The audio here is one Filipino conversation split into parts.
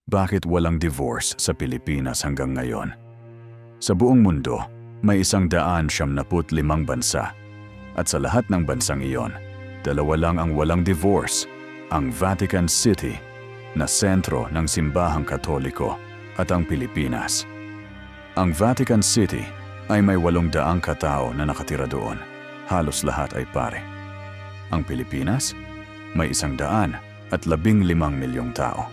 Bakit walang divorce sa Pilipinas hanggang ngayon? Sa buong mundo, may 175 bansa. At sa lahat ng bansang iyon, dalawa lang ang walang divorce, ang Vatican City, na sentro ng simbahang Katoliko, at ang Pilipinas. Ang Vatican City ay may 800 katao na nakatira doon. Halos lahat ay pare. Ang Pilipinas, may 115 milyong tao.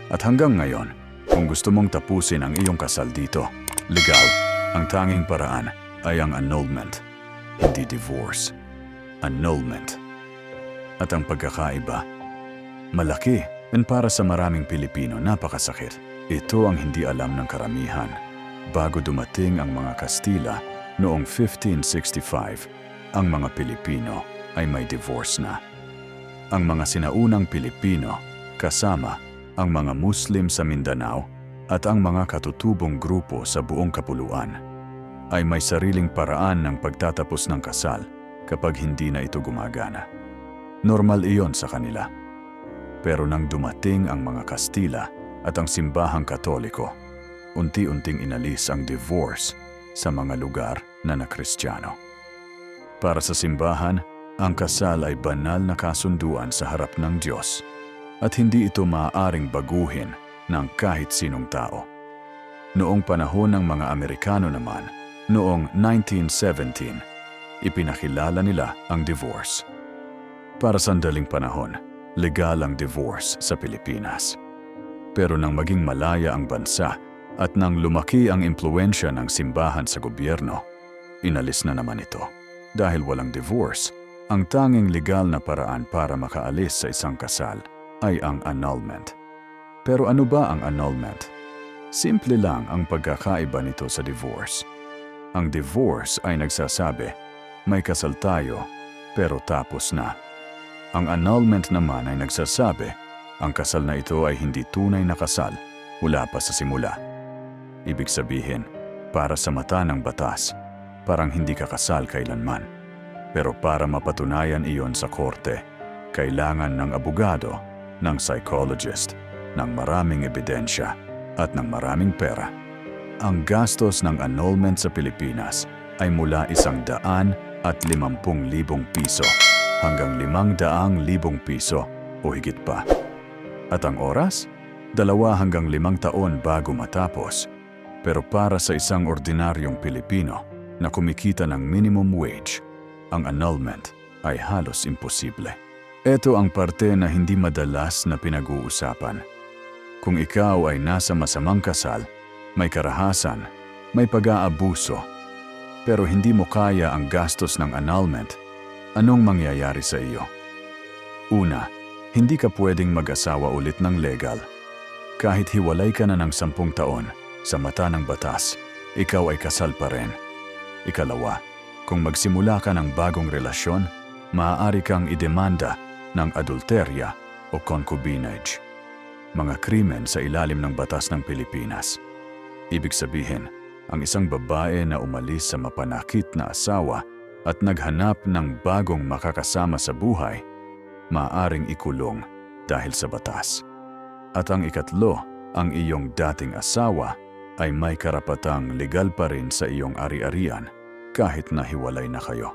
At hanggang ngayon, kung gusto mong tapusin ang iyong kasal dito, legal, ang tanging paraan ay ang annulment, hindi divorce. Annulment. At ang pagkakaiba, malaki, and para sa maraming Pilipino napakasakit. Ito ang hindi alam ng karamihan. Bago dumating ang mga Kastila noong 1565, ang mga Pilipino ay may divorce na. Ang mga sinaunang Pilipino, kasama ang mga Muslim sa Mindanao at ang mga katutubong grupo sa buong kapuluan, ay may sariling paraan ng pagtatapos ng kasal kapag hindi na ito gumagana. Normal iyon sa kanila. Pero nang dumating ang mga Kastila at ang simbahang Katoliko, unti-unting inalis ang divorce sa mga lugar na Kristiyano. Para sa simbahan, ang kasal ay banal na kasunduan sa harap ng Diyos at hindi ito maaaring baguhin ng kahit sinong tao. Noong panahon ng mga Amerikano naman, noong 1917, ipinakilala nila ang divorce. Para sandaling panahon, legal ang divorce sa Pilipinas. Pero nang maging malaya ang bansa at nang lumaki ang impluwensya ng simbahan sa gobyerno, inalis na naman ito. Dahil walang divorce, ang tanging legal na paraan para makaalis sa isang kasal ay ang annulment. Pero ano ba ang annulment? Simple lang ang pagkakaiba nito sa divorce. Ang divorce ay nagsasabi, may kasal tayo, pero tapos na. Ang annulment naman ay nagsasabi, ang kasal na ito ay hindi tunay na kasal, mula pa sa simula. Ibig sabihin, para sa mata ng batas, parang hindi ka kasal kailanman. Pero para mapatunayan iyon sa korte, kailangan ng abogado, ng psychologist, ng maraming ebidensya, at ng maraming pera. Ang gastos ng annulment sa Pilipinas ay mula 150,000 piso hanggang 500,000 piso o higit pa. At ang oras? 2 hanggang 5 taon bago matapos. Pero para sa isang ordinaryong Pilipino na kumikita ng minimum wage, ang annulment ay halos imposible. Ito ang parte na hindi madalas na pinag-uusapan. Kung ikaw ay nasa masamang kasal, may karahasan, may pag-aabuso, pero hindi mo kaya ang gastos ng annulment, anong mangyayari sa iyo? Una, hindi ka pwedeng mag-asawa ulit ng legal. Kahit hiwalay ka na ng 10 taon, sa mata ng batas, ikaw ay kasal pa rin. Ikalawa, kung magsimula ka ng bagong relasyon, maaari kang idemanda ng adulterya o concubinage, mga krimen sa ilalim ng batas ng Pilipinas. Ibig sabihin, ang isang babae na umalis sa mapanakit na asawa at naghanap ng bagong makakasama sa buhay, maaaring ikulong dahil sa batas. At ang ikatlo, ang iyong dating asawa ay may karapatang legal pa rin sa iyong ari-arian kahit nahiwalay na kayo.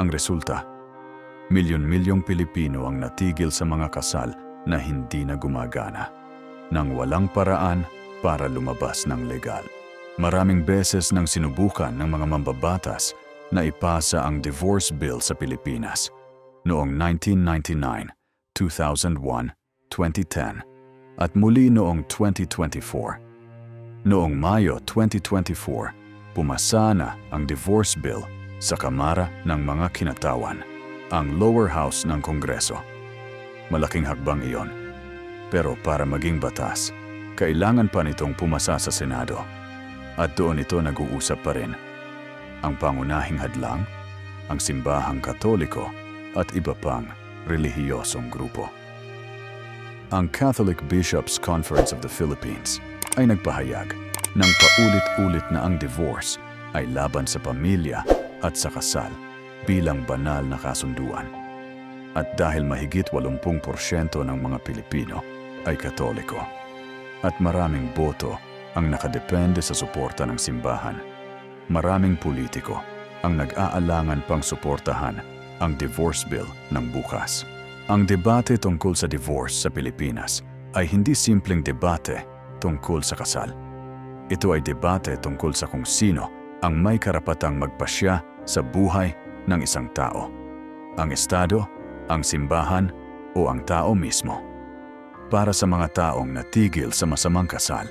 Ang resulta, milyon-milyong Pilipino ang natigil sa mga kasal na hindi na gumagana, nang walang paraan para lumabas ng legal. Maraming beses nang sinubukan ng mga mambabatas na ipasa ang divorce bill sa Pilipinas noong 1999, 2001, 2010 at muli noong 2024. Noong Mayo 2024, pumasa na ang divorce bill sa Kamara ng mga Kinatawan, ang lower house ng Kongreso. Malaking hakbang iyon. Pero para maging batas, kailangan pa nitong pumasa sa Senado. At doon ito nag-uusap pa rin. Ang pangunahing hadlang, ang simbahang Katoliko at iba pang relihiyosong grupo. Ang Catholic Bishops' Conference of the Philippines ay nagpahayag ng paulit-ulit na ang divorce ay laban sa pamilya at sa kasal bilang banal na kasunduan. At dahil mahigit 80% ng mga Pilipino ay Katoliko, at maraming boto ang nakadepende sa suporta ng simbahan. Maraming politiko ang nag-aalangan pang suportahan ang divorce bill ng bukas. Ang debate tungkol sa divorce sa Pilipinas ay hindi simpleng debate tungkol sa kasal. Ito ay debate tungkol sa kung sino ang may karapatang magpasya sa buhay ng isang tao. Ang Estado, ang simbahan, o ang tao mismo. Para sa mga taong natigil sa masamang kasal,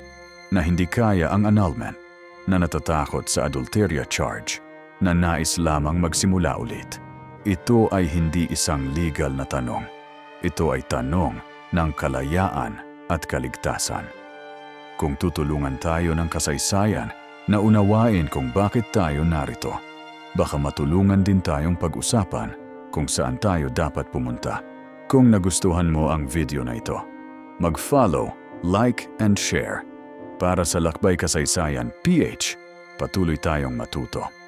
na hindi kaya ang annulment, na natatakot sa adulteria charge, na nais lamang magsimula ulit. Ito ay hindi isang legal na tanong. Ito ay tanong ng kalayaan at kaligtasan. Kung tutulungan tayo ng kasaysayan na unawain kung bakit tayo narito, baka matulungan din tayong pag-usapan kung saan tayo dapat pumunta. Kung nagustuhan mo ang video na ito, mag-follow, like, and share. Para sa Lakbay Kasaysayan PH, patuloy tayong matuto.